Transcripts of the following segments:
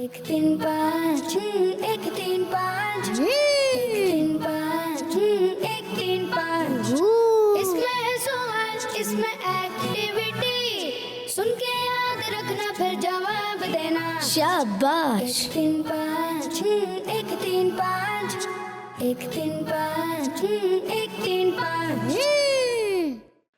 एक तीन पाँच एक तीन पाँच एक तीन पाँच एक तीन पाँच। इसमें है सवाल इसमें एक्टिविटी, सुन के याद रखना फिर जवाब देना। शाबाश। एक तीन पाँच एक तीन पाँच एक तीन पाँच एक तीन पाँच।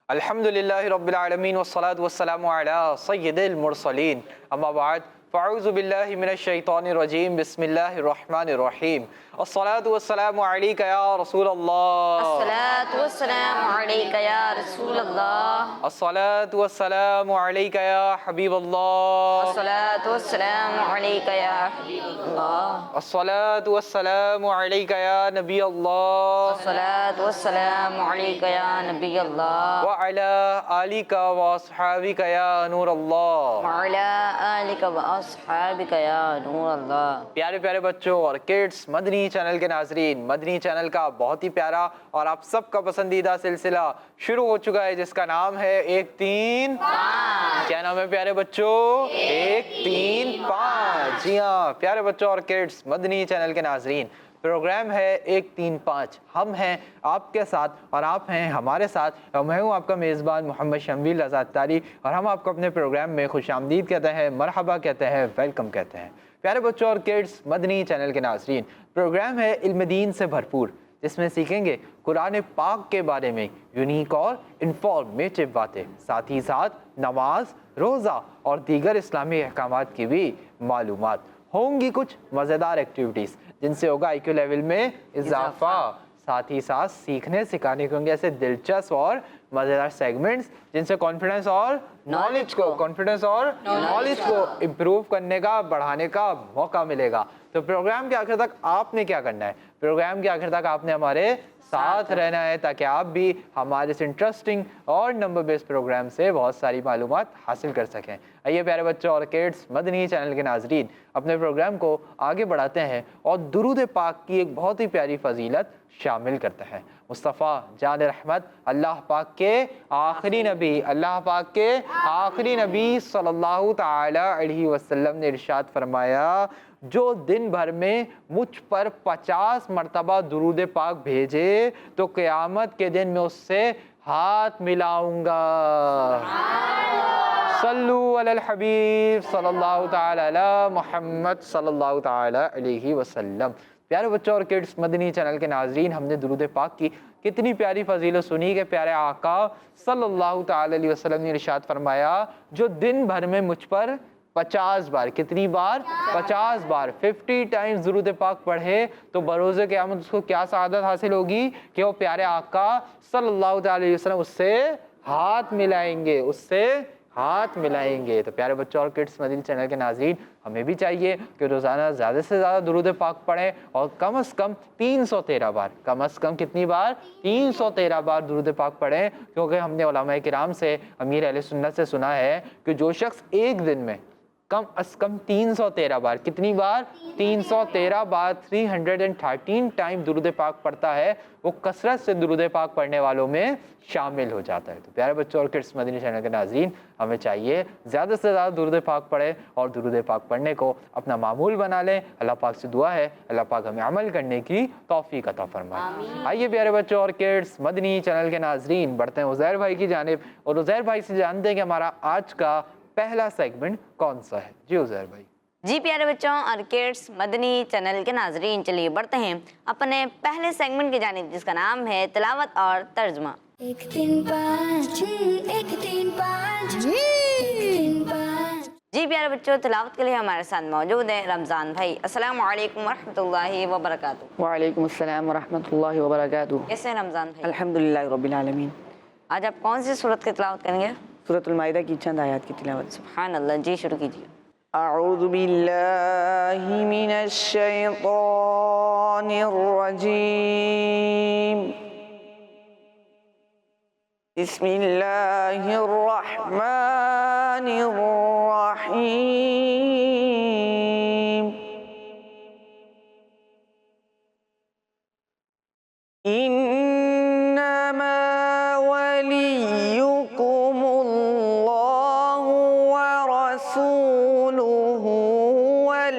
अल्हम्दुलिल्लाहि रब्बिल आलमीन वस्सलातु वस्सलामु अला सय्यिदिल मुरसलीन अम्मा बाद फ़अऊज़ु बिल्लाहि मिनश शैतानिर रजीम बिस्मिल्लाहिर रहमानिर रहीम। अस्सलातु वस्सलामु अलैका या रसूलल्लाह। अस्सलातु वस्सलामु अलैका या रसूलल्लाह। अस्सलातु वस्सलामु अलैका या हबीबल्लाह। अस्सलातु वस्सलामु अलैका या हबीबल्लाह। अस्सलातु वस्सलामु अलैका या नबी अल्लाह। अस्सलातु वस्सलामु अलैका या नबी अल्लाह। व अला आलिका व अस्हाबिका या नूर अल्लाह। व अला आलिका व अस्हाबिका या नूर अल्लाह। प्यारे प्यारे बच्चों और किड्स, मदनी चैनल के नाजरीन, मदनी चैनल का बहुत ही प्यारा और आप सबका पसंदीदा सिलसिला शुरू हो चुका है जिसका नाम है एक तीन पाँच। क्या नाम है प्यारे बच्चों? एक तीन पाँच। जी हाँ प्यारे बच्चों और किड्स, मदनी चैनल के नाजरीन, प्रोग्राम है एक तीन पाँच। हम हैं आपके साथ और आप हैं हमारे साथ। मैं हूँ आपका मेज़बान मोहम्मद शम्बिल रज़ा अत्तारी और हम आपको अपने प्रोग्राम में खुशामदीद कहते हैं, मरहबा कहते हैं, वेलकम कहते हैं। प्यारे बच्चों और किड्स, मदनी चैनल के नाज़रीन, प्रोग्राम है इल्म दीन से भरपूर, जिसमें सीखेंगे कुरान पाक के बारे में यूनिक और इंफॉर्मेटिव बातें, साथ ही साथ नमाज, रोज़ा और दीगर इस्लामी अहकामात की भी मालूमात। होंगी कुछ मज़ेदार एक्टिविटीज़ जिनसे होगा IQ लेवल में इजाफा। साथ ही साथ सीखने सिखाने के होंगे ऐसे दिलचस्प और मज़ेदार सेगमेंट्स जिनसे कॉन्फिडेंस और नॉलेज को इम्प्रूव करने का, बढ़ाने का मौका मिलेगा। तो प्रोग्राम के आखिर तक आपने क्या करना है? प्रोग्राम के आखिर तक आपने हमारे साथ रहना है ताकि आप भी हमारे इस इंटरेस्टिंग और नंबर बेस्ड प्रोग्राम से बहुत सारी मालूमात हासिल कर सकें। आइए प्यारे बच्चों और किड्स, मदनी चैनल के नाजरीन, अपने प्रोग्राम को आगे बढ़ाते हैं और दुरूद पाक की एक बहुत ही प्यारी फजीलत शामिल करते हैं। मुस्तफ़ा जान रहमत अल्लाह पाक के आखिरी नबी, अल्लाह पाक के आखिरी नबी सल्लल्लाहु ताला अलैहि वसल्लम ने इरशाद फरमाया, जो दिन भर में मुझ पर 50 मरतबा दुरूद पाक भेजे तो क़यामत के दिन मैं उससे हाथ मिलाऊंगा। सल्लु अलल हबीब सल्लल्लाहु ताला अला मुहम्मद सल्लल्लाहु ताला अलैहि वसल्लम। प्यारे बच्चों और किड्स, मदनी चैनल के नाजरीन, हमने दुरूद पाक की कितनी प्यारी फजीलत सुनी कि प्यारे आका सल्लल्लाहु ताला अलैहि वसल्लम ने इरशाद फरमाया, जो दिन भर में मुझ पर 50 बार, कितनी बार? 50 बार, 50 टाइम्स दुरूद पाक पढ़े तो बरोज़े क़यामत उसको क्या सआदत हासिल होगी कि वो प्यारे आका सल्लल्लाहु अलैहि वसल्लम उससे हाथ मिलाएंगे, उससे हाथ मिलाएंगे। तो प्यारे बच्चों और किड्स, मदनी चैनल के नाज़रीन, हमें भी चाहिए कि रोज़ाना ज़्यादा से ज़्यादा दुरूद पाक पढ़ें और कम से कम 313 बार, कम से कम कितनी बार? 313 बार दुरूद पाक पढ़ें, क्योंकि हमने उलमाए किराम से, अमीर अहले सुन्नत से सुना है कि जो शख्स एक दिन में कम अज़ कम 313 बार, कितनी बार? 313 बार, 313 टाइम दुरूद पाक पढ़ता है, वो कसरत से दुरूद पाक पढ़ने वालों में शामिल हो जाता है। तो प्यारे बच्चों और किड्स, मदनी चैनल के नाज़रीन, हमें चाहिए ज़्यादा से ज़्यादा दुरूद पाक पढ़ें और दुरूद पाक पढ़ने को अपना मामूल बना लें। अल्लाह पाक से दुआ है अल्लाह पाक हमें अमल करने की तौफीक अता फरमाए। आइए प्यारे बच्चों और किड्स, मदनी चैनल के नाज़रीन, बढ़ते हैं उज़ैर भाई की जानिब और उज़ैर भाई से जानते हैं कि हमारा आज का पहला सेगमेंट कौन सा है। जी उज़ैर भाई। जी प्यारे बच्चों और किड्स, मदनी चैनल के नाजरीन, चलिए बढ़ते हैं अपने पहले सेगमेंट की जानिब जिसका नाम है तिलावत और तर्जुमा। एक तीन पाँच एक तीन पाँच एक तीन पाँच। जी प्यारे बच्चों, तिलावत के लिए हमारे साथ मौजूद है रमज़ान भाई। अस्सलामु अलैकुम वरहमतुल्लाहि वबरकातुहू। वालेकुम अस्सलाम वरहमतुल्लाहि वबरकातुहू। कैसे हैं रमज़ान भाई? अल्हम्दुलिल्लाहि रब्बिल आलमीन। आज आप कौन सी सूरत की तिलावत करेंगे? सूरतुल माइदा की चंद आयत की तिलावत। सुभान अल्लाह। जी शुरू कीजिए। अऊज़ु बिल्लाहि मिनश शैतानिर रजीम। बिस्मिल्लाहिर रहमानिर रहीम। इन्नमा वलियुकुमुल्लाहु व रसूलुहु वल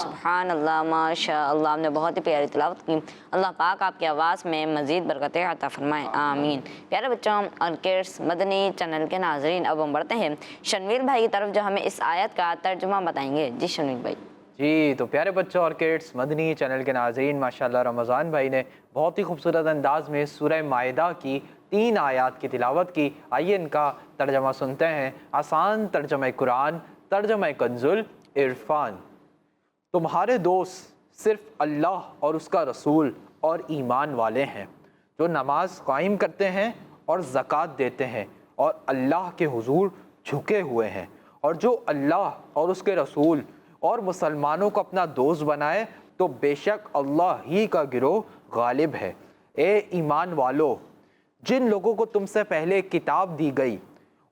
सुभान अल्लाह माशा अल्लाह। हमने बहुत ही प्यारी तिलावत की। अल्लाह पाक आपकी आवाज़ में मज़ीद बरकतें अता फरमाए, आमीन। प्यारे बच्चों और किड्स मदनी चैनल के नाजरीन, अब हम बढ़ते हैं शनवीर भाई की तरफ जो हमें इस आयत का तर्जुमा बताएंगे। जी शनवीर भाई। जी तो प्यारे बच्चों और किड्स मदनी चैनल के नाजरीन, माशाल्लाह रमज़ान भाई ने बहुत ही खूबसूरत अंदाज में सूरह माइदा की 3 आयात की तिलावत की। आइए इनका तर्जमा सुनते हैं। आसान तर्जमा कुरान, तर्जमा कंजुल इरफान। तुम्हारे दोस्त सिर्फ अल्लाह और उसका रसूल और ईमान वाले हैं, जो नमाज कायम करते हैं और ज़कात देते हैं और अल्लाह के हुजूर झुके हुए हैं, और जो अल्लाह और उसके रसूल और मुसलमानों को अपना दोस्त बनाए तो बेशक अल्लाह ही का गिरोह गालिब है। ए ईमान वालो, जिन लोगों को तुमसे पहले किताब दी गई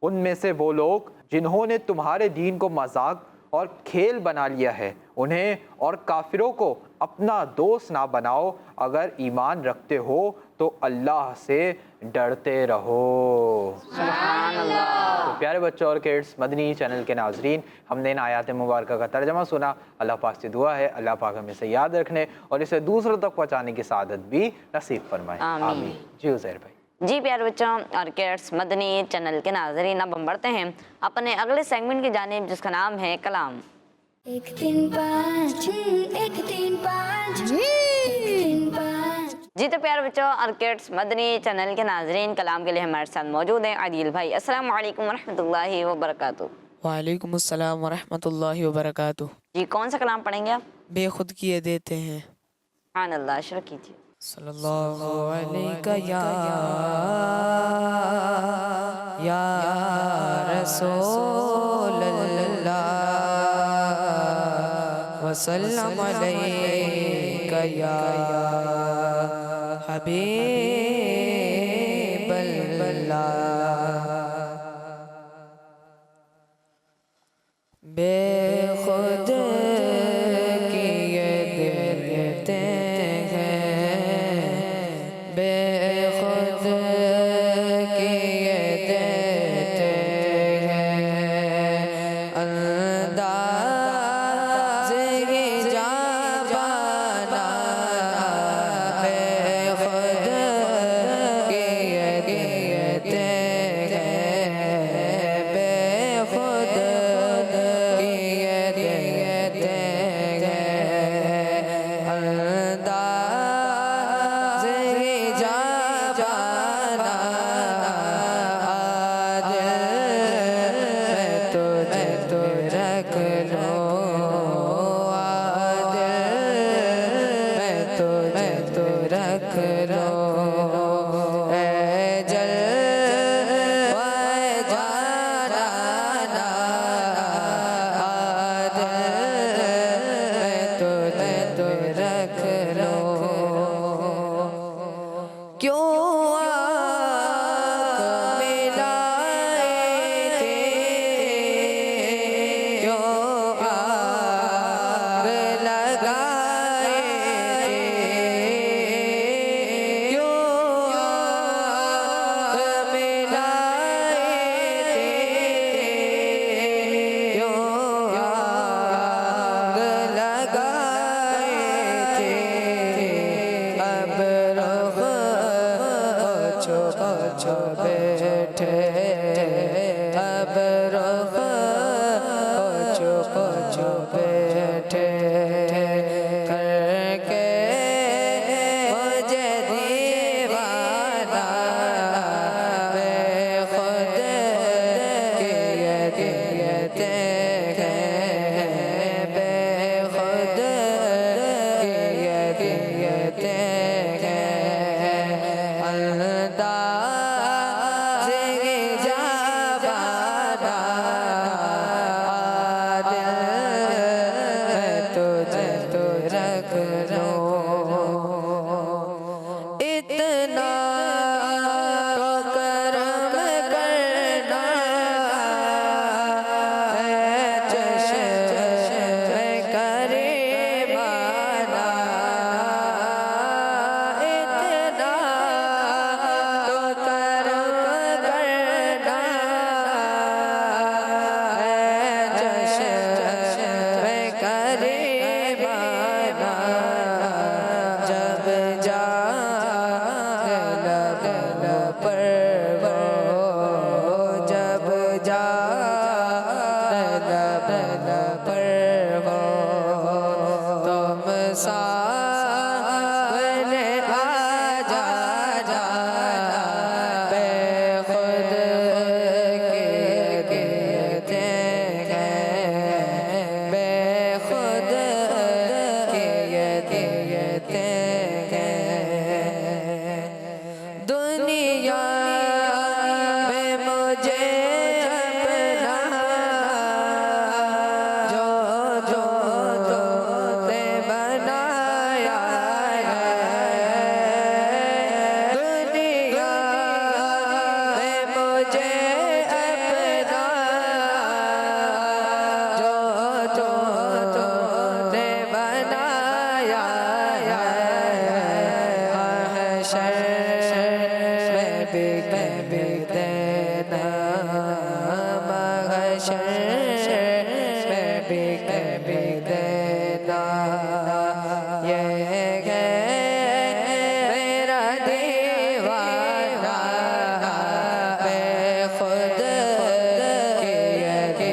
उनमें से वो लोग जिन्होंने तुम्हारे दीन को मजाक और खेल बना लिया है, उन्हें और काफिरों को अपना दोस्त ना बनाओ। अगर ईमान रखते हो तो अल्लाह से डरते रहो। सुभान अल्लाह। तो प्यारे बच्चों और किड्स मदनी चैनल के नाजरीन, हमने इन आयात मुबारक का तर्जमा सुना। अल्लाह पाक से दुआ है अल्लाह पाक हमें इसे याद रखने और इसे दूसरों तक पहुँचाने की सादत भी नसीब फरमाए, आमीन। जी उज़ैर भाई। जी प्यारे बच्चों और किड्स मदनी चैनल के नाजरीन, अब हम बढ़ते हैं अपने अगले सेगमेंट की जानिब जिसका नाम है कलाम। 1 3 5 1 3 5 1 3 5। जी तो प्यारे बच्चों और किड्स मदनी चैनल के नाजरीन, कलाम के लिए हमारे साथ मौजूद हैं आदिल भाई। अस्सलाम वालेकुम वरहमतुल्लाहि वबरकातुहू। वालेकुम अस्सलाम वरहमतुल्लाहि वबरकातुहू। जी कौन सा कलाम पढ़ेंगे आप? बेखुद किए देते हैं। सुभान अल्लाह, शुरू कीजिए। सल्लल्लाहु अलैहि या रसूल अल्लाह वसल्लम अलैका या हबीब अल्लाह। बेखुद किए देते अंदाज़ ये जाबाना है रख लो ए जलवाए जालाना दिल में तुझे तो रख लो क्यों आँख मिलाए थे क्यों आग लगाए थे क्यों आँख मिलाए थे क्यों आग लगाए थे अब रुख छो बैठे अब रुख छो बैठे करके मुझे दीवाना मैं खुद कहते हैं बेखुद कहते हैं अंदाज़ जाबाना दिल में तुझे तो रख लो इतना तो करम करना है चश्मे करीमाना इतना तो करम करना है चश्मे करीमाना जब जा पर वो जब जा पर वो तुम सामने आ जाना बेखुद कहते हैं बेखुद कहते हैं दुनिया में मुझे अपना जो जो तुमने बनाया है दुनिया में मुझे अपना जो जो तुमने बनाया है महशर में भी देना महशर में भी देना ये है मेरा दीवाना बेखुद कहते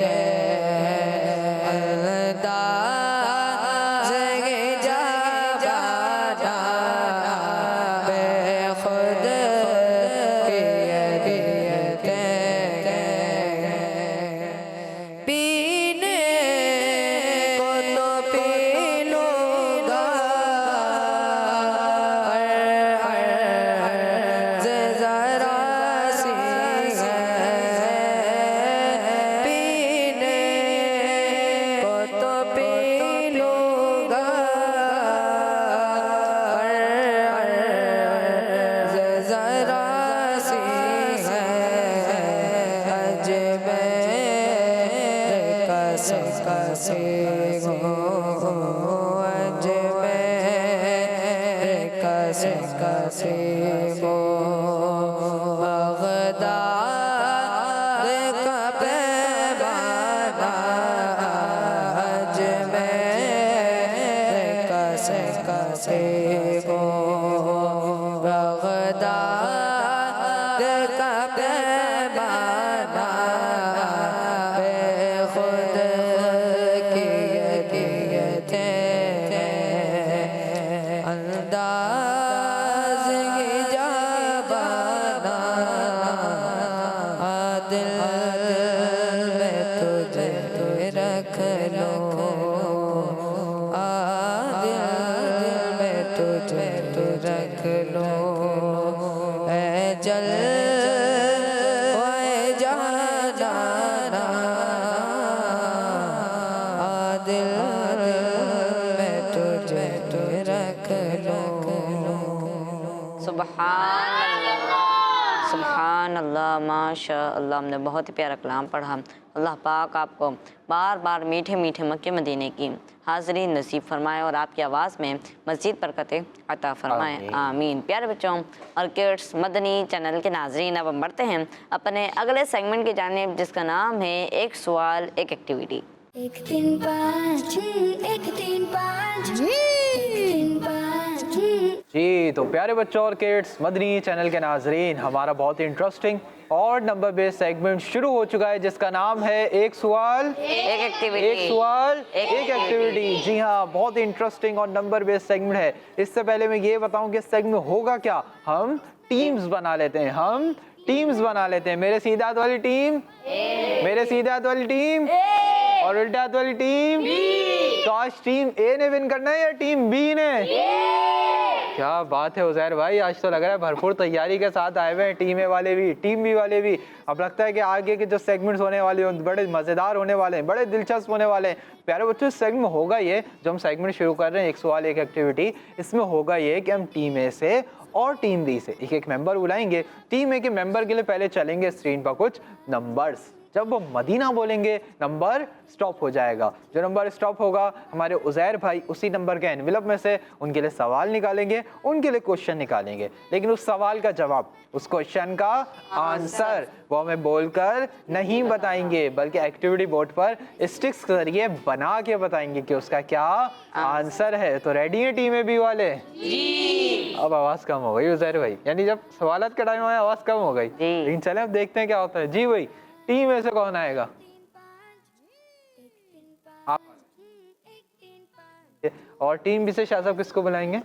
हैं अंदाज़ जाबाना बेखुद कहते हैं पीने को तो पी लूँगा ज़रा सी है पीने को तो पी लूँगा ज़रा सी है अजमेर कसे गो अजमेर कसे गो बगदाद का पैमाना अजमेर कसे गो बगदाद का पैमाना बेखुद कहते हैं अंदाज़ जाबाना दिल में तुझे रख लो दिल में तुझे तो रख लो ऐ जल ओए जाना दिल में तुझे तो रख लो। सुभान अल्लाह माशा अल्लाह। हमने बहुत ही प्यारा कलाम पढ़ा। अल्लाह पाक आपको बार बार मीठे मीठे मक्के मदीने की हाज़िरी नसीब फरमाए और आपकी आवाज़ में मज़ीद बरकतें अता फरमाए, आमीन। प्यारे बच्चों और किड्स मदनी चैनल के नाज़रीन, अब हम बढ़ते हैं अपने अगले सेगमेंट की जानिब जिसका नाम है एक सवाल एक एक्टिविटी। 1 3 5 1 3 5 1 3 5 जी तो प्यारे बच्चों और किड्स मदनी चैनल के नाजरीन, हमारा बहुत ही इंटरेस्टिंग और नंबर बेस्ड सेगमेंट शुरू हो चुका है जिसका नाम है एक सवाल एक एक्टिविटी। एक सवाल एक एक्टिविटी। जी हाँ, बहुत ही इंटरेस्टिंग और नंबर बेस्ड सेगमेंट है। इससे पहले मैं ये बताऊं कि इस सेगमेंट में होगा क्या, हम टीम्स बना लेते हैं, हम टीम्स बना लेते हैं। मेरे सीधे हाथ वाली टीम, मेरे सीधे हाथ वाली टीम और उल्टे हाथ वाली टीम। तो आज टीम ए ने विन करना है या टीम बी ने? क्या बात है उज़ैर भाई, आज तो लग रहा है भरपूर तैयारी के साथ आए हुए हैं टीम ए वाले भी, टीम बी वाले भी। अब लगता है कि आगे के जो सेगमेंट्स होने वाले हैं बड़े मज़ेदार होने वाले हैं, बड़े दिलचस्प होने वाले हैं। प्यारे बच्चों, इस सेगमेंट में होगा ये, जो हम सेगमेंट शुरू कर रहे हैं एक सवाल एक एक्टिविटी, इसमें होगा ये कि हम टीम ए से और टीम बी से एक एक मेंबर बुलाएंगे। टीम ए के मेंबर के लिए पहले चलेंगे स्क्रीन पर कुछ नंबर्स। जब वो मदीना बोलेंगे नंबर स्टॉप हो जाएगा। जो नंबर स्टॉप होगा हमारे उज़ैर भाई उसी नंबर के एनवेलप में से उनके लिए सवाल निकालेंगे, उनके लिए क्वेश्चन निकालेंगे, लेकिन उस सवाल का जवाब, उस क्वेश्चन का आंसर वो हमें बोलकर नहीं बताएंगे, बल्कि एक्टिविटी बोर्ड पर स्टिक्स के जरिए बना के बताएंगे कि उसका क्या आंसर है। तो रेडी है टीम ए बी वाले? जी। अब आवाज कम हो गई उज़ैर भाई, यानी जब सवालात का टाइम आया आवाज कम हो गई, लेकिन चले अब देखते हैं क्या होता है। जी भाई, टीम में से कौन आएगा? आप। और टीम बी से शाह साहब किसको बुलाएंगे?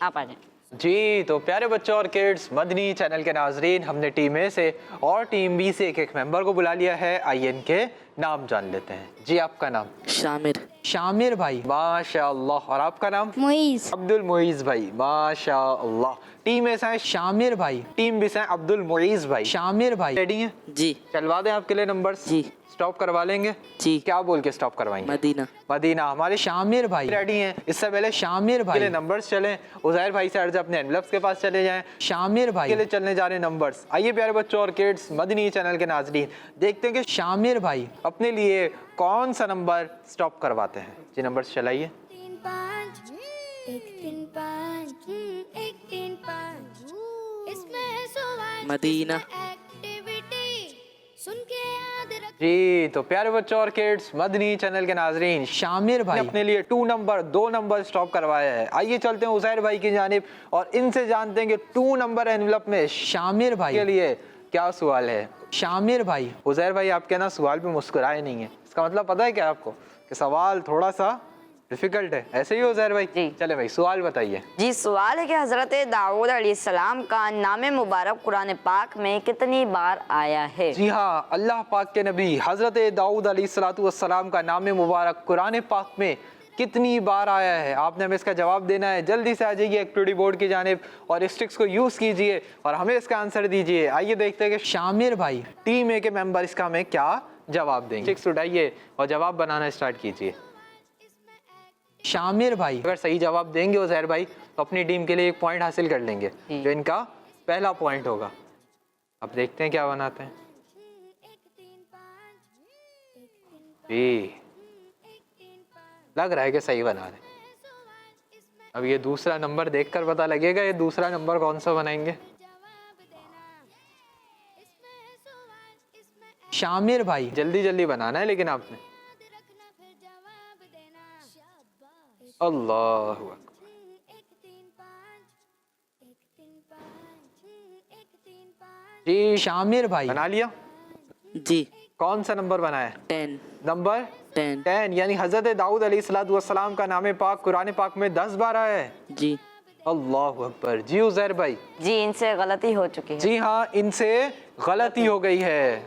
आप आ जाए। जी तो प्यारे बच्चों और किड्स मदनी चैनल के नाजरीन, हमने टीम ए से और टीम बी से एक एक मेंबर को बुला लिया है। आइए इनके नाम जान लेते हैं। जी आपका नाम? शामिर। शामिर भाई, माशाअल्लाह। और आपका नाम? मुईज। अब्दुल मुईज भाई, माशाअल्लाह। टीम ए से हैं शामिर भाई, टीम बी से हैं अब्दुल मुईज भाई। शामिर भाई रेडी हैं? जी। चलवा दें आपके लिए नंबर? जी। स्टॉप करवा लेंगे? जी। क्या बोल के स्टॉप करवाएंगे? मदीना। मदीना। हमारे शामिर भाई रेडी हैं। इससे पहले शामिर भाई के लिए नंबर्स चलें। उज़ैर भाई से अर्ज अपने एनवेलप्स के पास चले जाएं। शामिर भाई के लिए चलने जा रहे हैं नंबर्स। आइए प्यारे बच्चों और किड्स मदनी चैनल के नाज़रीन, देखते हैं कि शामिर भाई अपने लिए कौन सा नंबर स्टॉप करवाते हैं। जी नंबर्स चलाइए। 3 5 1 3 5 1 3 5 इसमें है सवाल मदीना। एक्टिविटी सुन के याद रख। जी तो प्यारे बच्चों और किड्स मदनी चैनल के नाजरीन, शामिर भाई अपने लिए 2 नंबर स्टॉप करवाया है। आइए चलते हैं उज़ैर भाई की जानिब और इनसे जानते हैं कि 2 नंबर एनवेलप में शामिर भाई के लिए क्या सवाल है। शामिर भाई, उज़ैर भाई आपके ना सवाल पे मुस्कुराए नहीं है, इसका मतलब पता है क्या आपको कि सवाल थोड़ा सा डिफिकल्ट है, ऐसे ही हो उज़ैर भाई? जी। चले भाई सवाल बताइए। जी सवाल है कि हज़रत दाऊद अलैहिस्सलाम का नाम मुबारक कुरान पाक में कितनी बार आया है? जी हाँ, अल्लाह पाक के नबी हज़रत दाऊद अलैहिस्सलाम का नाम मुबारक कुरान पाक में कितनी बार आया है? आपने हमें इसका जवाब देना है। जल्दी से आ जाइए एक्टिविटी बोर्ड की जानिब और स्टिक्स को यूज़ कीजिए और हमें इसका आंसर दीजिए। आइए देखते हैं कि शामिर भाई टीम ए के मेंबर इसका हमें क्या जवाब देंगे। स्टिक्स उठाइए और जवाब बनाना स्टार्ट कीजिए। शामिर भाई अगर सही जवाब देंगे उज़ैर भाई तो अपनी टीम के लिए 1 पॉइंट हासिल कर लेंगे, जो इनका पहला पॉइंट होगा। अब देखते हैं क्या बनाते हैं। जी लग रहा है कि सही बना रहे। अब ये दूसरा नंबर देखकर पता लगेगा ये दूसरा नंबर कौन सा बनाएंगे। शामिर भाई जल्दी जल्दी बनाना है लेकिन आपने। अल्लाह अकबर। जी शामिर भाई बना लिया? जी। कौन सा नंबर बनाया? 10। नंबर 10 यानी हजरत दाऊद अलैहिस्सलाम का नाम पाक कुरान पाक में 10 बार आया है। जी। अल्लाह अकबर। जी उज़ैर भाई? जी इनसे गलती हो चुकी है। जी हाँ, इनसे गलती हो गई है।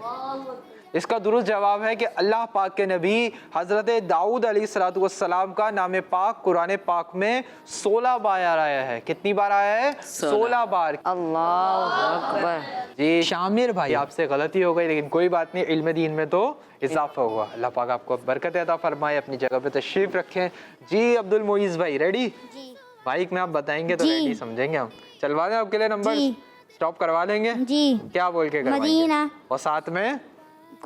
इसका दुरुस्त जवाब है कि अल्लाह पाक के नबी हज़रत दाऊद अलैहिस्सलाम का नाम पाक कुरान पाक में 16 बार आया है। कितनी बार आया है? 16 बार। अल्लाह अकबर। जी शामिर भाई, आपसे गलती हो गई, लेकिन कोई बात नहीं, इल्म दीन में तो इजाफा हुआ। अल्लाह पाक आपको बरकत अता फरमाए। अपनी जगह पे तशरीफ रखें। जी अब्दुल मुईज़ भाई रेडी? जी माइक में आप बताएंगे तो जी। रेडी समझेंगे हम। चलवा दें आपके लिए नंबर? जी। स्टॉप करवा देंगे? जी। क्या बोल के करवाएंगे? मदीना। और साथ में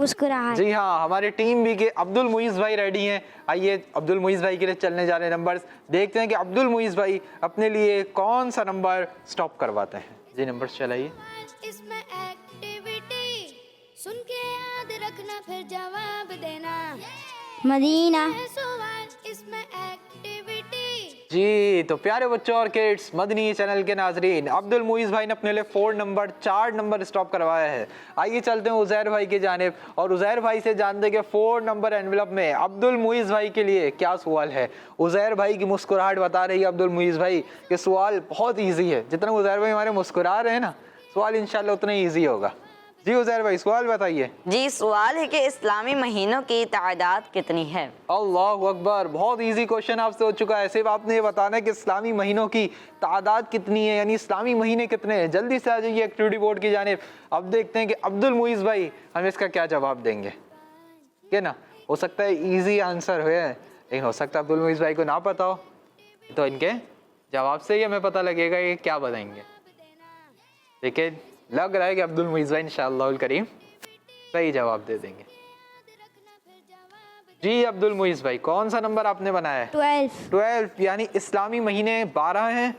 मुस्कुराहट। जी हाँ, हमारी टीम भी के अब्दुल मुईज़ भाई रेडी हैं। आइए अब्दुल मुईज़ भाई के लिए चलने जा रहे नंबर्स, देखते हैं कि अब्दुल मुईज़ भाई अपने लिए कौन सा नंबर स्टॉप करवाते हैं। जी नंबर्स चलाइए। इसमें एक्टिविटी सुन के याद रखना फिर जवाब देना। मदीना। सवाल इसमें एक्टिविटी। जी तो प्यारे बच्चों और किड्स, मदनी चैनल के नाजरीन, अब्दुल मुईज़ भाई ने अपने लिए 4 नंबर स्टॉप करवाया है। आइए चलते हैं उज़ैर भाई की जानिब और उज़ैर भाई से जानते हैं कि 4 नंबर एनवेलप में अब्दुल मुईज़ भाई के लिए क्या सवाल है। उज़ैर भाई की मुस्कुराहट बता रही है अब्दुल मुईज़ भाई कि सवाल बहुत ईजी है। जितना उज़ैर भाई हमारे मुस्कुरा रहे हैं ना, सवाल इंशाल्लाह उतना ईजी होगा। जी उज़ैर भाई सवाल बताइए। जी सवाल है कि इस्लामी महीनों की तादाद कितनी है? अल्लाह अकबर, बहुत इजी क्वेश्चन आपसे हो चुका है। सिर्फ आपने ये बताना है कि इस्लामी महीनों की तादाद कितनी है, यानी इस्लामी महीने कितने हैं। जल्दी से आ जाइए एक्टिविटी बोर्ड की जानिब। अब देखते हैं कि अब्दुल मुईज़ भाई हमें इसका क्या जवाब देंगे। ठीक है ना, हो सकता है इजी आंसर हो, लेकिन हो सकता है अब्दुल मुईज़ भाई को ना पता हो, तो इनके जवाब से ही हमें पता लगेगा ये क्या बताएंगे। लेकिन लग रहा है कि अब्दुल मुईज़ भाई इंशाअल्लाह करीम सही जवाब दे देंगे। जी अब्दुल मुईज़ भाई, कौन सा नंबर आपने बनाया है? 12 यानी इस्लामी महीने 12 हैं।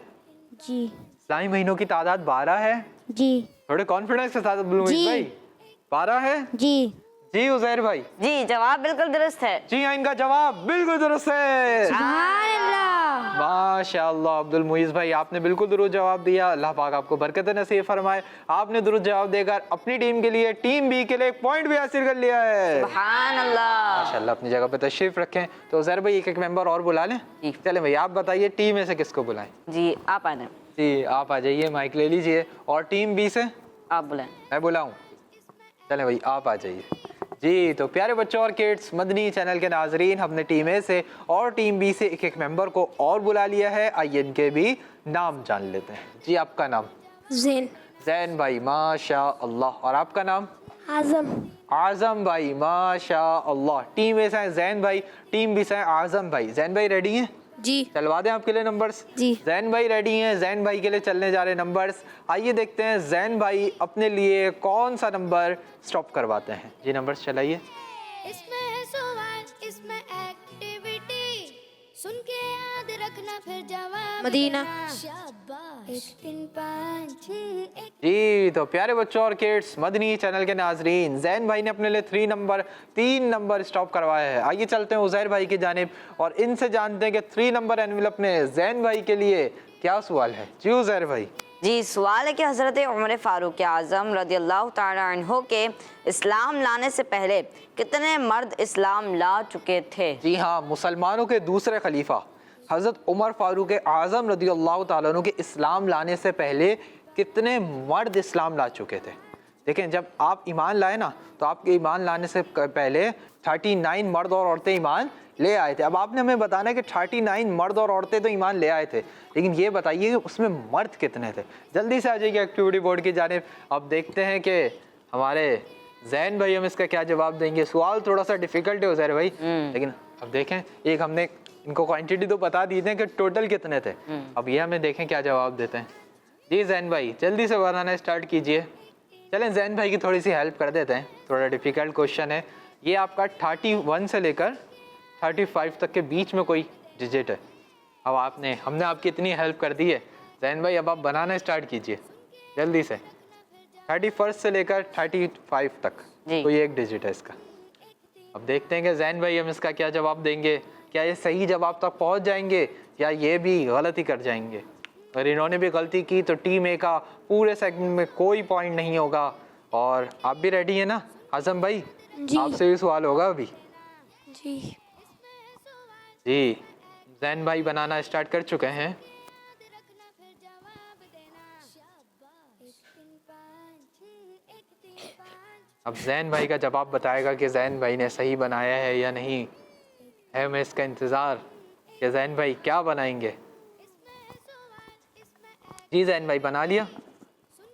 जी। इस्लामी महीनों की तादाद 12 है। जी। थोड़े कॉन्फिडेंस के साथ अब्दुल मुईज़ जी। भाई, 12 है। जी। जी उज़ैर भाई। जी जवाब बिल्कुल दुरुस्त है। जी हाँ, इनका जवाब बिल्कुल दुरुस्त है। सुभान अल्लाह। माशाअल्लाह अब्दुल मुईज़ भाई, आपने बिल्कुल दुरुस्त जवाब दिया। अल्लाह पाक आपको बरकत नसीब फरमाए। आपने दुरुस्त जवाब देकर अपनी टीम के लिए, टीम बी के लिए 1 पॉइंट भी हासिल कर लिया है। सुभान अल्लाह। माशाअल्लाह, अपनी जगह पे तशरीफ रखें। तो उज़ैर भाई एक मेंबर और बुला लें। चले भाई, आप बताइए टीम में से किसको बुलाएं? जी आप आ जाए। जी आप आ जाइए, माइक ले लीजिए। और टीम बी से आप बुलाएं। मैं बुलाऊं? चले भाई आप आ जाइए। जी तो प्यारे बच्चों और किड्स, मदनी चैनल के नाजरीन, हमने टीम ए से और टीम बी से एक मेंबर को और बुला लिया है। आइए इनके भी नाम जान लेते हैं। जी आपका नाम? ज़ैन। ज़ैन भाई, माशाअल्लाह। और आपका नाम? आज़म। आज़म भाई, माशाअल्लाह। टीम ए से हैं ज़ैन भाई, टीम बी से हैं आज़म भाई। ज़ैन भाई रेडी हैं? जी। चलवा दें आपके लिए नंबर्स? जी। ज़ैन भाई रेडी हैं। ज़ैन भाई के लिए चलने जा रहे नंबर्स। आइए देखते हैं ज़ैन भाई अपने लिए कौन सा नंबर स्टॉप करवाते हैं। जी नंबर्स चलाइए। इसमें है सवाल, इसमें एक्टिविटी सुन के याद रखना फिर जवाब। मदीना। शाबाश। 1 3 5 6 1। जी तो प्यारे बच्चों और किड्स, मदनी चैनल के नाजरीन, ज़ैन भाई ने अपने लिए 3 नंबर स्टॉप करवाया है। आइए चलते हैं उज़ैर भाई की जानिब और इनसे जानते हैं कि 3 नंबर एनवेलप में ज़ैन भाई के लिए क्या सवाल है। जी उज़ैर भाई। जी सवाल है कि हज़रत उमर फ़ारूक आज़म रज़ियल्लाहु ताला अन्हु के इस्लाम लाने से पहले कितने मर्द इस्लाम ला चुके थे? जी हाँ, मुसलमानों के दूसरे खलीफा हज़रत उमर फ़ारूक आज़म रज़ियल्लाहु ताला अन्हु के इस्लाम लाने से पहले कितने मर्द इस्लाम ला चुके थे। देखें, जब आप ईमान लाए ना, तो आपके ईमान लाने से पहले 39 मर्द और औरतें ईमान ले आए थे। अब आपने हमें बताना है कि 39 मर्द और औरतें तो ईमान ले आए थे, लेकिन ये बताइए कि उसमें मर्द कितने थे। जल्दी से आ जाइए एक्टिविटी बोर्ड की जानिब। अब देखते हैं कि हमारे ज़ैन भाई हम इसका क्या जवाब देंगे। सवाल थोड़ा सा डिफिकल्ट है उज़ैर भाई, लेकिन अब देखें, एक हमने इनको क्वांटिटी तो बता दी थी कि टोटल कितने थे। अब ये हमें देखें क्या जवाब देते हैं। जी ज़ैन भाई जल्दी से बनाना स्टार्ट कीजिए। चलें ज़ैन भाई की थोड़ी सी हेल्प कर देते हैं, थोड़ा डिफ़िकल्ट क्वेश्चन है ये। आपका 31 से लेकर 35 तक के बीच में कोई डिजिट है। अब हमने आपकी इतनी हेल्प कर दी है ज़ैन भाई, अब आप बनाना स्टार्ट कीजिए जल्दी से। 31 से लेकर 35 तक कोई एक डिजिट है इसका। अब देखते हैं कि ज़ैन भाई हम इसका क्या जवाब देंगे। क्या ये सही जवाब तक पहुंच जाएंगे या ये भी गलती कर जाएंगे। अगर इन्होंने भी गलती की तो टीम ए का पूरे सेगमेंट में कोई पॉइंट नहीं होगा। और आप भी रेडी है ना आज़म भाई? आपसे भी सवाल होगा अभी। जी। जी ज़ैन भाई बनाना स्टार्ट कर चुके हैं। अब जैन भाई का जवाब बताएगा कि जैन भाई ने सही बनाया है या नहीं, है हमें इसका इंतज़ार कि जैन भाई क्या बनाएंगे। जी जैन भाई बना लिया?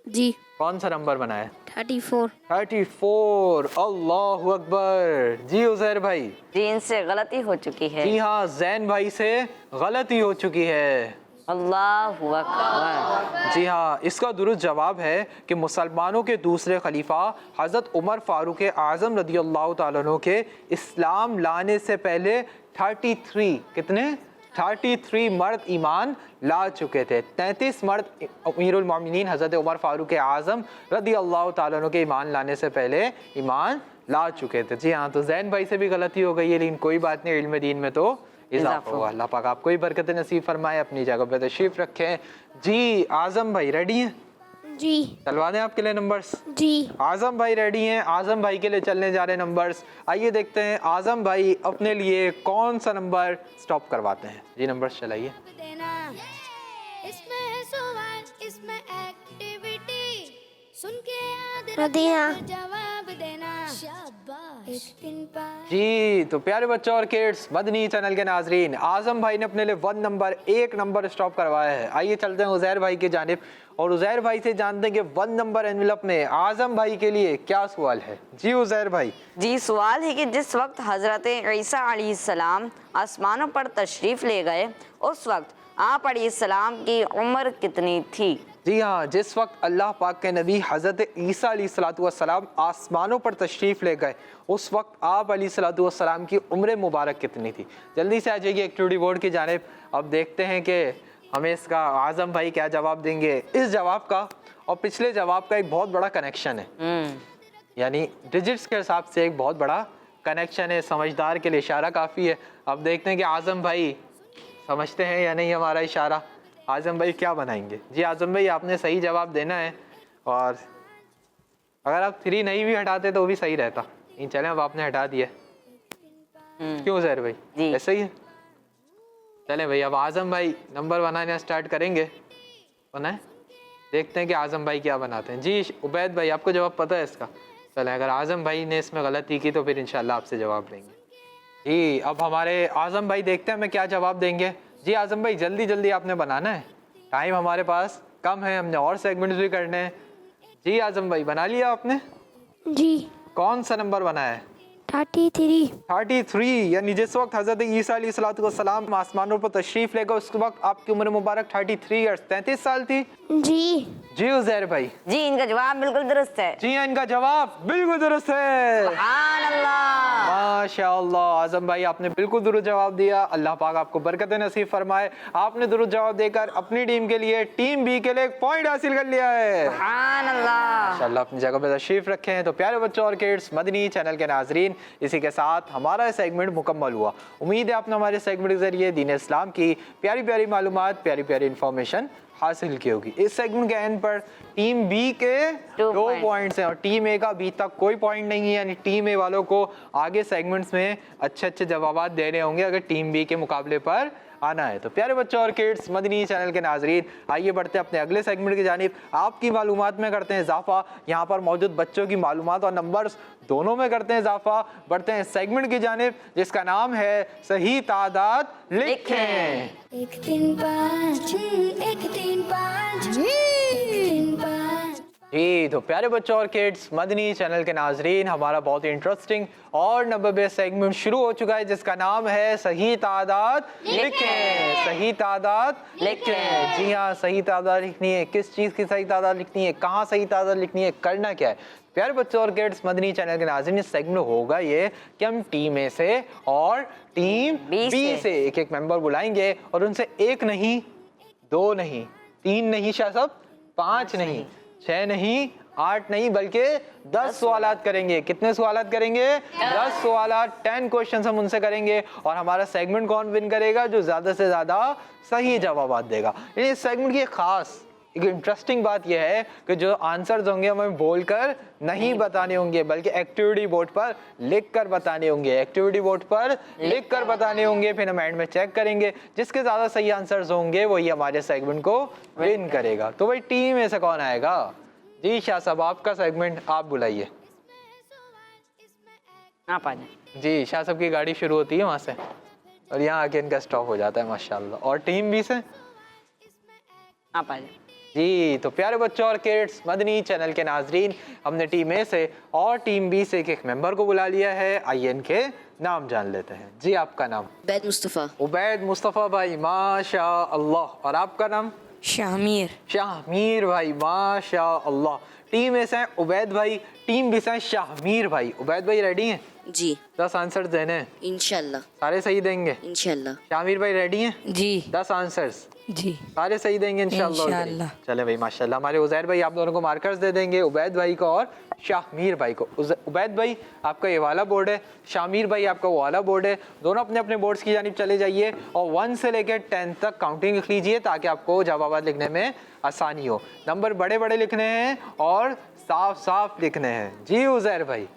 जी कौन सा नंबर बनाया? 34। 34। अल्लाह अकबर। जी उज़ैर भाई? जी इनसे गलती हो चुकी है। जी हाँ, जैन भाई से गलती हो चुकी है। अल्लाहु अकबर। जी हाँ, इसका दुरुस्त जवाब है कि मुसलमानों के दूसरे खलीफा हज़रत उमर फ़ारूक आज़म रज़ी अल्लाह तआला अन्हु के इस्लाम लाने से पहले 33 कितने 33 मर्द ईमान ला चुके थे। 33 मर्द अमीरुल मोमिनीन हज़रत उमर फ़ारूक आज़म रज़ी अल्लाह तआला अन्हु के ईमान लाने से पहले ईमान ला चुके थे। जी हाँ, तो जैन भाई से भी गलती हो गई है, लेकिन कोई बात नहीं, इल्म दीन में तो इजाफा हुआ। अल्लाह पाक आपको ही बरकत नसीब फरमाए। अपनी जगह पे तशरीफ रखें। जी आज़म भाई रेडी हैं? जी चलवा दें आपके लिए नंबर्स? जी आज़म भाई रेडी हैं। आज़म भाई के लिए चलने जा रहे हैं नंबर्स। आइए देखते हैं आज़म भाई अपने लिए कौन सा नंबर स्टॉप करवाते हैं। जी नंबर्स चलाइए। देना इसमें है सवाल, इसमें एक्टिविटी, सुन के याद रखना, जवाब देना, शाबाश। एक दिन पास जी तो प्यारे बच्चों और किड्स, मदनी चैनल के नाजरीन, आज़म भाई ने अपने लिए एक नंबर स्टॉप करवाया है। आइए चलते हैं उज़ैर भाई की जानिब और उज़ैर भाई से जानते हैं कि 1 नंबर एनवेलप में आज़म भाई के लिए क्या सवाल है। जी उज़ैर भाई? जी सवाल है कि जिस वक्त हज़रत ईसा अलैहिस्सलाम आसमानों पर तशरीफ़ ले गए, उस वक्त आप अलैहिस्सलाम की उम्र कितनी थी? जी हाँ, जिस वक्त अल्लाह पाक के नबी हज़रत ईसा अलैहिस्सलाम आसमानों पर तशरीफ़ ले गए, उस वक्त आप अलैहिस्सलाम की उम्र मुबारक कितनी थी। जल्दी से आ जाइए एक्टिविटी बोर्ड की जानिब। अब देखते हैं कि हमें इसका आज़म भाई क्या जवाब देंगे। इस जवाब का और पिछले जवाब का एक बहुत बड़ा कनेक्शन है, यानी डिजिट्स के हिसाब से एक बहुत बड़ा कनेक्शन है। समझदार के लिए इशारा काफ़ी है। अब देखते हैं कि आज़म भाई समझते हैं या नहीं हमारा इशारा। आज़म भाई क्या बनाएंगे? जी आज़म भाई आपने सही जवाब देना है, और अगर आप 3 नहीं भी हटाते तो भी सही रहता। इन चलें, अब आपने हटा दिया। क्यों ज़ैर भाई? जी। ऐसा ही है। चलें भाई, अब आज़म भाई नंबर बनाना स्टार्ट करेंगे। बनाए, देखते हैं कि आज़म भाई क्या बनाते हैं। जी उबैद भाई आपको जवाब पता है इसका? चलें, अगर आज़म भाई ने इसमें गलती की तो फिर इंशाल्लाह आपसे जवाब लेंगे। जी अब हमारे आज़म भाई देखते हैं हमें क्या जवाब देंगे। जी आज़म भाई जल्दी जल्दी आपने बनाना है, टाइम हमारे पास कम है, हमने और सेगमेंट्स भी करने हैं। जी आज़म भाई बना लिया आपने? जी कौन सा नंबर बनाया है? 33। 33, यानी जिस वक्त हज़रत ईसा अलैहिस्सलाम आसमानों पर तशरीफ़ ले गए उस वक्त आपकी उम्र मुबारक 33 ईयर्स 33 साल थी। जी जी उज़ैर भाई? जी इनका जवाब बिल्कुल दुरुस्त है। जी हाँ, इनका जवाब बिल्कुल दुरुस्त है। सुभान अल्लाह। माशाअल्लाह, आज़म भाई आपने बिल्कुल दुरुस्त जवाब दिया। अल्लाह पाक आपको बरकत नसीब फरमाए। आपने दुरुस्त जवाब देकर अपनी टीम के लिए, टीम बी के लिए 1 पॉइंट हासिल कर लिया है। सुभान अल्लाह। इंशाअल्लाह अपनी जगह पे तशरीफ रखें। तो प्यारे बच्चों और किड्स, मदनी चैनल के नाजरीन, इसी के साथ हमारा सेगमेंट मुकम्मल हुआ। उम्मीद है आपने हमारे सेगमेंट के जरिए दीन इस्लाम की प्यारी प्यारी मालूमात, प्यारी प्यारी इंफॉर्मेशन हासिल की होगी। इस सेगमेंट के एंड पर टीम बी के 2 पॉइंट्स हैं और टीम ए का अभी तक कोई पॉइंट नहीं है, यानी टीम ए वालों को आगे सेगमेंट्स में अच्छे अच्छे जवाब देने होंगे अगर टीम बी के मुकाबले पर आना है। तो प्यारे बच्चों और किड्स, मदनी चैनल के नाजरीन, आइए बढ़ते हैं अपने अगले सेगमेंट की जानिब। आपकी मालूमात में करते हैं इजाफा, यहाँ पर मौजूद बच्चों की मालूमात और नंबर्स दोनों में करते हैं इजाफा। बढ़ते हैं सेगमेंट की जानिब जिसका नाम है सही तादाद लिखें। 1 3 5 1 3 5 1 3 5। जी तो प्यारे बच्चों और किड्स, मदनी चैनल के नाजरीन, हमारा बहुत ही इंटरेस्टिंग और नब्बे सेगमेंट शुरू हो चुका है जिसका नाम है सही तादाद लिखें। सही तादाद लिखें। जी हाँ, सही तादाद लिखनी है। किस चीज़ की सही तादाद लिखनी है, कहाँ सही तादाद लिखनी है, करना क्या है। प्यारे बच्चों और किड्स, मदनी चैनल के नाज़रीन, इस सेगमेंट होगा ये कि हम टीम ए से और टीम बी से एक एक मेंबर बुलाएंगे और उनसे 1 नहीं, 2 नहीं, 3 नहीं, शायद सब 5 नहीं, 6 नहीं, 8 नहीं, बल्कि 10 सवालात करेंगे। कितने सवालात करेंगे? 10 सवालात, 10 क्वेश्चन हम उनसे करेंगे। और हमारा सेगमेंट कौन विन करेगा? जो ज्यादा से ज्यादा सही जवाब देगा। इस सेगमेंट की खास एक इंटरेस्टिंग बात यह है कि जो आंसर्स होंगे हमें बोलकर नहीं बताने होंगे, बल्कि एक्टिविटी बोर्ड पर लिख कर बताने होंगे। एक्टिविटी बोर्ड पर लिख कर बताने होंगे, फिर हम एंड में चेक करेंगे। जिसके ज्यादा सही आंसर्स होंगे वही हमारे सेगमेंट को विन करेगा। तो भाई टीम में से कौन आएगा? जी शाह साहब, आपका सेगमेंट आप बुलाइए। आप आ जाए। जी, शाह साहब की गाड़ी शुरू होती है वहाँ से और यहाँ आके इनका स्टॉप हो जाता है माशाल्लाह। और टीम बी से आप आ जाए। जी, तो प्यारे बच्चों और किड्स, मदनी चैनल के नाजरीन, हमने टीम ए से और टीम बी से एक मेंबर को बुला लिया है। आइए इनके नाम जान लेते हैं। जी, आपका नाम? उबैद मुस्तफ़ा। उबैद मुस्तफ़ा भाई, माशा अल्लाह। और आपका नाम? शामिर। शाहमीर भाई, माशा अल्लाह। टीम ए से उबैद भाई, टीम बी से शाहमीर भाई। उबैद भाई रेडी हैं? जी 10 आंसर देने हैं, इंशाल्लाह। सारे सही देंगे? इंशाल्लाह। शामिर भाई रेडी हैं? जी 10 आंसर्स जी सारे सही देंगे इंशाल्लाह। इंशाल्लाह। चले भाई माशाल्लाह। हमारे उज़ैर भाई आप दोनों को मार्कर्स दे देंगे, उबैद भाई को और शाहमीर भाई को। उबैद भाई आपका ये वाला बोर्ड है, शामिर भाई आपका वो वाला बोर्ड है। दोनों अपने अपने बोर्ड्स की जानिब चले जाइए और 1 से लेकर 10 तक काउंटिंग लिख लीजिए ताकि आपको जवाब लिखने में आसानी हो। नंबर बड़े बड़े लिखने हैं और साफ साफ लिखने हैं। जी उज़ैर भाई?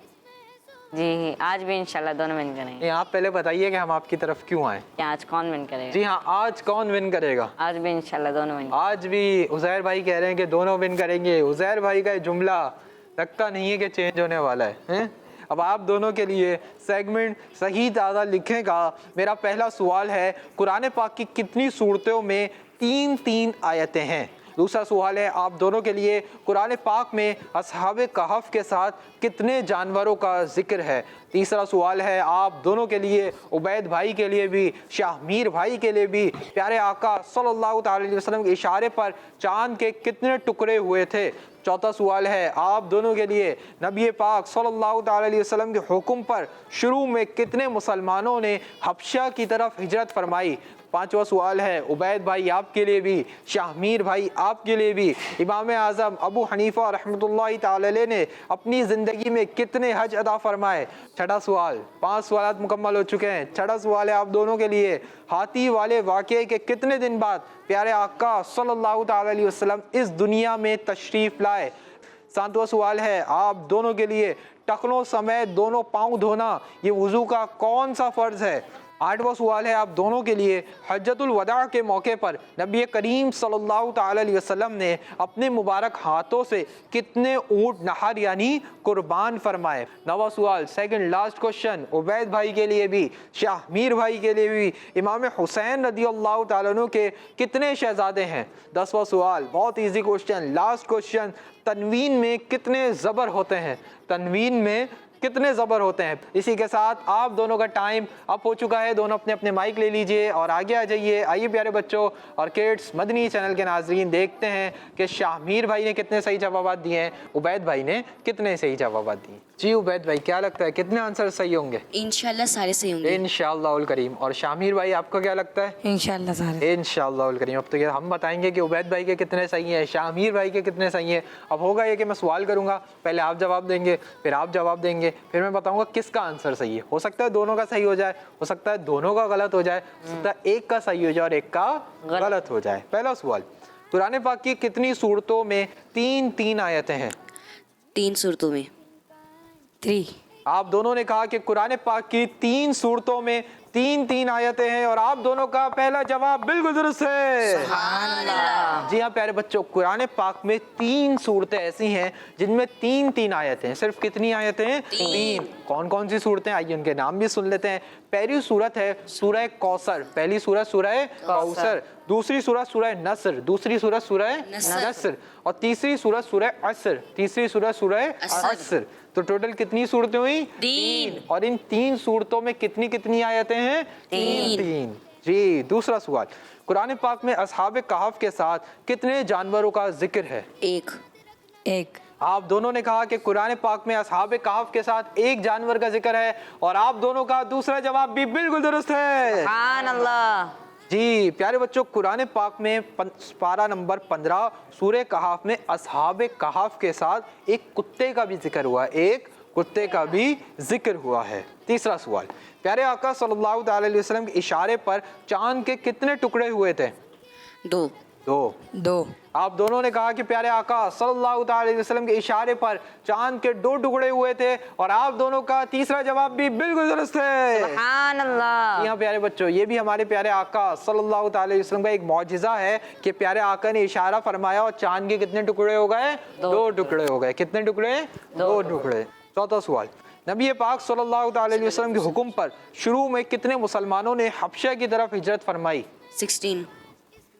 जी, आज भी इंशाल्लाह दोनों विन करेंगे। ये आप पहले बताइए कि हम आपकी तरफ क्यों आए। क्या आज कौन विन करेगा? जी हाँ, आज कौन विन करेगा? आज भी इंशाल्लाह दोनों विन। आज भी उज़ैर भाई कह रहे हैं कि दोनों विन करेंगे। उज़ैर भाई का ये जुमला लगता नहीं है कि चेंज होने वाला है, हैं? अब आप दोनों के लिए सेगमेंट सही तादाद लिखेगा। मेरा पहला सवाल है, कुरान पाक की कितनी सूरतों में 3-3 आयतें हैं? दूसरा सवाल है आप दोनों के लिए, कुरान पाक में असहाबे कहफ के साथ कितने जानवरों का जिक्र है? तीसरा सवाल है आप दोनों के लिए, उबैद भाई के लिए भी, शाहमीर भाई के लिए भी, प्यारे आका सल्लल्लाहु अलैहि वसल्लम के इशारे पर चांद के कितने टुकड़े हुए थे? चौथा सवाल है आप दोनों के लिए, नबी पाक सल्लल्लाहु अलैहि वसल्लम के हुक्म पर शुरू में कितने मुसलमानों ने हबशा की तरफ हिजरत फरमाई? पांचवा सवाल है उबैद भाई आपके लिए भी, शाहमीर भाई आपके लिए भी, इमाम आज़म अबू हनीफा रहमतुल्लाहि तआला अलैह ने अपनी ज़िंदगी में कितने हज अदा फरमाए? छठा सवाल, 5 सवाल मुकम्मल हो चुके हैं। छठा सवाल है आप दोनों के लिए, हाथी वाले वाक़े के कितने दिन बाद प्यारे आका सल्लल्लाहु अलैहि वसल्लम इस दुनिया में तशरीफ़ लाए? सातवां सवाल है आप दोनों के लिए, टखनों समेत दोनों पाँव धोना ये वुज़ू का कौन सा फ़र्ज़ है? आठवां सवाल है आप दोनों के लिए, हज्जतुल वदा के मौके पर नबी करीम सल्लल्लाहु अलैहि वसल्लम ने अपने मुबारक हाथों से कितने ऊँट नहर यानी कुर्बान फरमाए? नवा सवाल, सेकंड लास्ट क्वेश्चन, उबैद भाई के लिए भी, शाहमीर भाई के लिए भी, इमाम हुसैन रदियल्लाहु तआला अन्हु के कितने शहजादे हैं? 10वां सवाल, बहुत ईजी क्वेश्चन, लास्ट क्वेश्चन, तनवीन में कितने ज़बर होते हैं? तनवीन में कितने ज़बर होते हैं? इसी के साथ आप दोनों का टाइम अप हो चुका है। दोनों अपने अपने माइक ले लीजिए और आगे आ जाइए। आइए प्यारे बच्चों और किड्स, मदनी चैनल के नाजरीन, देखते हैं कि शाहमीर भाई ने कितने सही जवाब दिए हैं, उबैद भाई ने कितने सही जवाब दिए। जी उबैद भाई, क्या लगता है कितने आंसर सही होंगे? इंशाल्लाह सारे सही होंगे। इंशाअल्लाहुल करीम। और शाहमीर भाई आपको क्या लगता है? इंशाल्लाह सारे। इंशाअल्लाहुल करीम। अब तो ये हम बताएंगे कि उबैद भाई के कितने सही हैं, शाहमीर भाई के कितने सही हैं। अब होगा ये कि मैं सवाल करूंगा, पहले आप जवाब देंगे, फिर आप जवाब देंगे, फिर मैं बताऊंगा किसका आंसर सही है। हो सकता है दोनों का सही हो जाए, हो सकता है दोनों का गलत हो जाए, हो सकता है एक का सही हो जाए और एक का गलत हो जाए। पहला सवाल, कुरान पाक की कितनी सूरतों में 3-3 आयतें हैं? 3 सूरतों में 3। आप दोनों ने कहा कि कुरान पाक की 3 सूरतों में 3-3 आयतें हैं और आप दोनों का पहला जवाब बिल्कुल दुरुस्त है। जी हाँ प्यारे बच्चों, कुरान पाक में 3 सूरतें ऐसी हैं जिनमें 3-3 आयतें हैं। सिर्फ कितनी आयतें हैं? 3। कौन कौन सी सूरतें? आइए उनके नाम भी सुन लेते हैं। पहली सूरत है सूरह कौसर, पहली सूरत सूरह कौसर। दूसरी सूरत सूरह नस्र, दूसरी सूरत सूरह नस्र। और तीसरी सूरत सूरह असर, तीसरी सूरत सूरह असर। तो टोटल कितनी सूरतें हुई? 3। और इन 3 सूरतों में कितनी कितनी आयतें हैं? 3। जी, दूसरा सवाल, कुरान पाक में असहाबे कहफ के साथ कितने जानवरों का जिक्र है? 1। आप दोनों ने कहा कि कुरान पाक में असहाबे कहफ के साथ एक जानवर का जिक्र है और आप दोनों का दूसरा जवाब भी बिल्कुल दुरुस्त है। सुभान अल्लाह। जी प्यारे बच्चों, कुरान पाक में पारा नंबर 15 सूरह कहफ में असहाबे कहफ के साथ एक कुत्ते का भी जिक्र हुआ, एक कुत्ते का भी जिक्र हुआ है। तीसरा सवाल, प्यारे आका सल्लल्लाहु अलैहि वसल्लम के इशारे पर चांद के कितने टुकड़े हुए थे? 2। आप दोनों ने कहा कि प्यारे आका सल्लल्लाहु अलैहि वसल्लम के इशारे पर चांद के 2 टुकड़े हुए थे और आप दोनों का तीसरा जवाब भी बिल्कुल दुरुस्त है। सुभान अल्लाह। यहाँ प्यारे बच्चों, ये भी हमारे प्यारे आका सल्लल्लाहु अलैहि वसल्लम का एक मौजिज़ा है कि प्यारे आका ने इशारा फरमाया और चांद के कितने टुकड़े हो गए? 2 टुकड़े हो गए। कितने टुकड़े? 2 टुकड़े। चौथा सवाल, नबी पाक सल्लल्लाहु अलैहि वसल्लम के हुक्म पर शुरू में कितने मुसलमानों ने हबशा की तरफ हिजरत फरमाई? 16.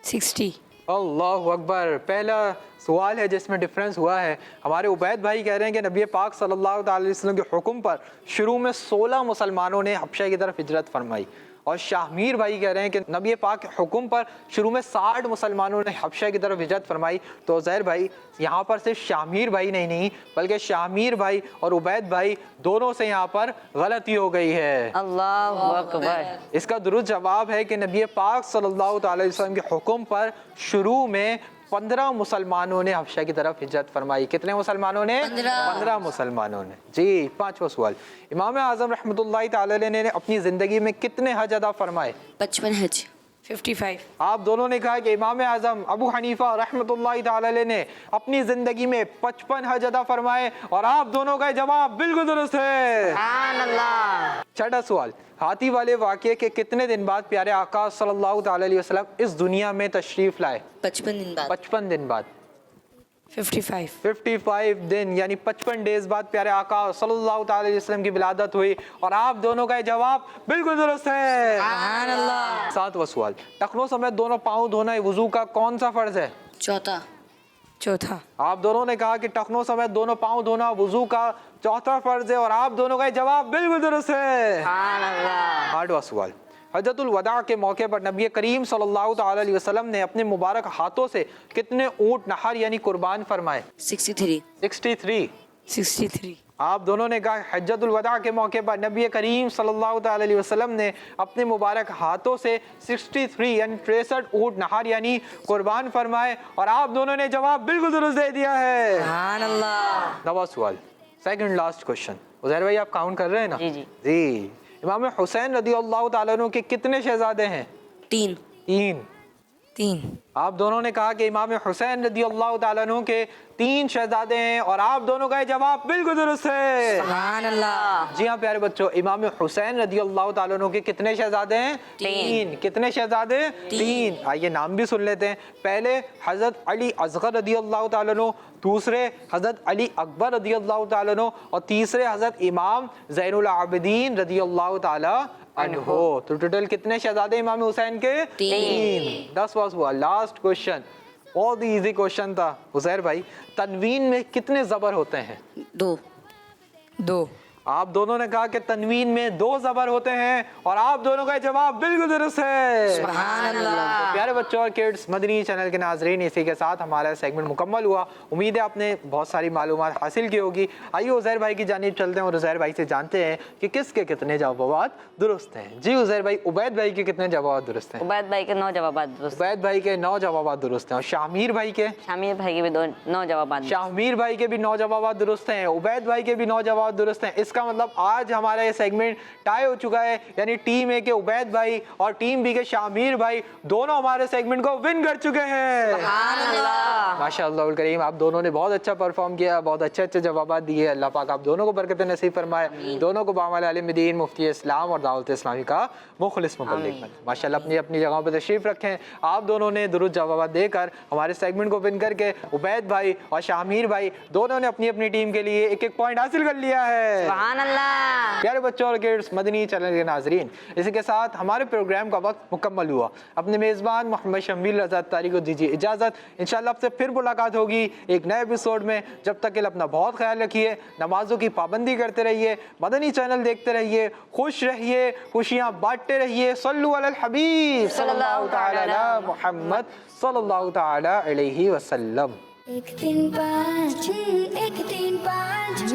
60. अल्लाहु अकबर। पहला सवाल है जिसमें डिफरेंस हुआ है। हमारे उबैद भाई कह रहे हैं कि नबी पाक सल्लल्लाहु अलैहि वसल्लम के हुक्म पर शुरू में 16 मुसलमानों ने हबशा की तरफ हिजरत फरमाई, और शाहमीर भाई कह रहे हैं कि नबी पाक के हुक्म पर शुरू में 60 मुसलमानों ने हबशा की तरफ हिजरत फरमाई। तो ज़हर भाई यहाँ पर सिर्फ शाहमीर भाई नहीं बल्कि शाहमीर भाई और उबैद भाई दोनों से यहाँ पर गलती हो गई है। अल्लाहु अकबर। इसका दुरुस्त जवाब है कि नबी पाक सल्लल्लाहु अलैहि वसल्लम के हुक्म पर शुरू में 15 मुसलमानों ने हबशा की तरफ हिजरत फरमाई। कितने मुसलमानों ने? 15 मुसलमानों ने। जी, पांचवा सवाल, इमाम आज़म रहमतुल्लाहि तआला अलैह ने अपनी ज़िंदगी में कितने हज अदा फरमाए? 55 हज. 55. आप दोनों ने कहा कि इमाम आज़म अबू हनीफा रहमतुल्लाहि तआला अलैह ने अपनी ज़िंदगी में 55 हज अदा फरमाए, और आप दोनों का जवाब बिल्कुल दुरुस्त है। सुभान अल्लाह। छठा सवाल, हाथी वाले वाक़े के कितने दिन बाद प्यारे आका सल्लल्लाहु अलैहि वसल्लम इस दुनिया में तशरीफ़ लाए? 55 दिन बाद. 55 दिन बाद। 55. 55 दिन यानी 55 डेज बाद प्यारे आका सल्लल्लाहु अलैहि वसल्लम की विलादत हुई, और आप दोनों का जवाब बिल्कुल दुरुस्त है। सुभान अल्लाह। सातवां सवाल, टखनों समेत दोनों पाँव धोना वुजू का कौन सा फर्ज है? चौथा. चौथा. आप दोनों ने कहा कि टखनों समेत दोनों पाँव धोना वुजू का चौथा फर्ज है, और आप दोनों का जवाब बिल्कुल दुरुस्त है। सुभान अल्लाह। आठवां सवाल, हजरतुल वदा के मौके पर नबी करीम सल्लल्लाहु अलैहि वसल्लम ने अपने मुबारक हाथों से कितने ऊँट नहर यानी कुर्बान फरमाए? 63. 63। 63. आप दोनों ने कहा हज्जतुल वदा के मौके पर नबी करीम सल्लल्लाहु अलैहि वसल्लम ने अपने मुबारक हाथों से 63 यानी 63 ऊँट नहर यानी कुर्बान फरमाए, और आप दोनों ने जवाब बिल्कुल दुरुस्त दे दिया है। सुभान अल्लाह। नवा सवाल, सेकंड लास्ट क्वेश्चन। उज़ैर भाई आप काउंट कर रहे हैं ना? जी जी। जी। इमाम हुसैन रदियल्लाहु ताला अन्हु के कितने शहजादे हैं? 3. 3। 3. आप दोनों ने कहा कि इमाम हुसैन रदियल्लाहु ताला अन्हु के 3 शहजादे हैं, और आप दोनों का जवाब बिल्कुल दुरुस्त है। सुभान अल्लाह। जी हाँ प्यारे बच्चों, इमाम हुसैन रदियल्लाहु ताला अन्हु के कितने शहजादे हैं? 3। कितने शहजादे? 3। आइए नाम भी सुन लेते हैं। पहले हजरत अली असगर रदियल्लाहु ताला अन्हु, दूसरे हजरत अली अकबर रदियल्लाहु ताला अन्हु, और तीसरे हजरत इमाम ज़ैनुल आबिदीन रदियल्लाहु ताला अन्हु। तो टोटल कितने शहजादे इमाम हुसैन के? 3। 10वां सवाल, लास्ट क्वेश्चन, बहुत ही इजी क्वेश्चन था उज़ैर भाई। तनवीन में कितने ज़बर होते हैं? 2. 2. आप दोनों ने कहा कि तनवीन में 2 ज़बर होते हैं, और आप दोनों का जवाब बिल्कुल दुरुस्त है। सुभान अल्लाह। प्यारे बच्चों और किड्स, मदनी चैनल के नाजरीन, इसी के साथ हमारा सेगमेंट मुकम्मल हुआ। उम्मीद है आपने बहुत सारी मालूमात हासिल की होगी। आइए उज़ैर भाई की जानिब चलते हैं और उज़ैर भाई से जानते हैं कि किसके कितने जवाब दुरुस्त हैं। जी उज़ैर भाई, उबैद भाई के कितने जवाब दुरुस्त हैं? उबैद भाई के 9 जवाब दुरुस्त। उबैद भाई के 9 जवाब दुरुस्त हैं। और शाहमीर भाई के? शामिर भाई के भी 9 जवाब। शाहमीर भाई के भी 9 जवाब दुरुस्त हैं। उबैद भाई के भी 9 जवाब दुरुस्त हैं। इसका मतलब आज हमारा ये सेगमेंट टाई हो चुका है, यानी टीम ए के उबैद भाई और टीम बी के शाहमीर भाई दोनों हमारे सेगमेंट को विन कर चुके हैं। माशाअल्लाह करीम, आप दोनों ने बहुत अच्छा परफॉर्म किया, बहुत अच्छे अच्छे जवाब दिए। अल्लाह पाक आप दोनों को बरकत नसीब फरमाए, दोनों को बामाल आलिम दीन, मुफ्ती इस्लाम और दावत इस्लामी का मुखलिस मुबल्लिग बनाए। माशाअल्लाह अपनी अपनी जगहों पर तशरीफ रखें। आप दोनों ने दुरुस्त जवाब देकर हमारे सेगमेंट को विन करके उबैद भाई और शाहमीर भाई दोनों ने अपनी अपनी टीम के लिए एक एक पॉइंट हासिल कर लिया है। सुभान अल्लाह। प्यारे बच्चों और किड्स, मदनी चैनल के नाजरीन, इसी के साथ हमारे प्रोग्राम का वक्त मुकम्मल हुआ। अपने मेज़बान मोहम्मद शम्मील रज़ा तारी को दीजिए इजाज़त। इंशाअल्लाह आपसे फिर मुलाकात होगी एक नए एपिसोड में। जब तक के लिए अपना बहुत ख्याल रखिए, नमाजों की पाबंदी करते रहिए, मदनी चैनल देखते रहिए, खुश रहिए, खुशियाँ बांटते रहिए। सल्लु अलल हबीब सल्लल्लाहु तआला अला मुहम्मद सल्लल्लाहु तआला अलैहि वसल्लम। एक तीन पाँच एक तीन पाँच एक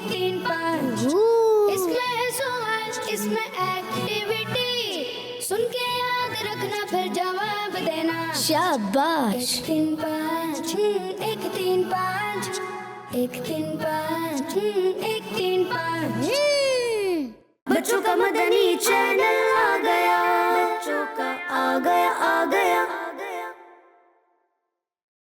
तीन पाँच इसमें है सवाल, इसमें एक्टिविटी, सुन के याद रखना फिर जवाब देना। शाबाश। एक तीन पाँच एक तीन पाँच एक तीन पाँच एक तीन पाँच। बच्चों का मदनी चैनल आ गया, बच्चों का आ गया